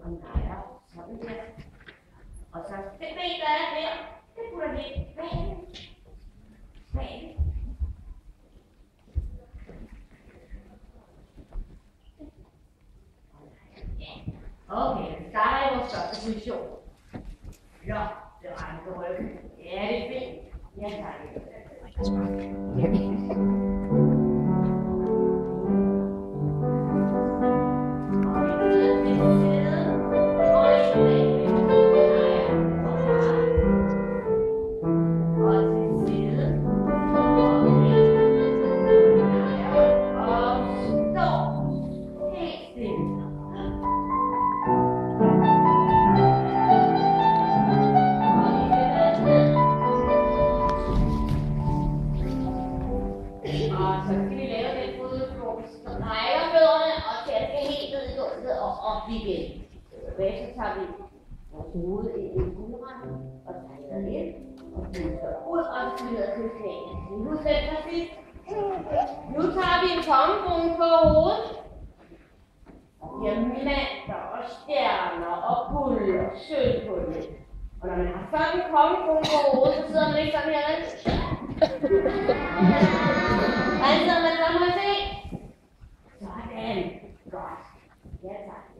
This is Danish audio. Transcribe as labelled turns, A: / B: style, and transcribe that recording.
A: og nejer sådan der. Og så det ben, der er der, det putter vi ind bag. Okay, vi starter i vores første position. Flot, det rammer ryggen. Ja, det er fint. Ja, tak. Igen. Så tager vi vores hoved ind i skulderen og trækker ind og puster ud og smider til knæene. Nu sætter vi. Nu tager vi en tommelkrone på hovedet og giver manter og stjerner og guld og sølv på det. Og når man har sådan en tommelkrone på hovedet, så sidder man ikke sådan her. Hvordan sidder man så, må I se? Sådan. Godt. Ja, tak.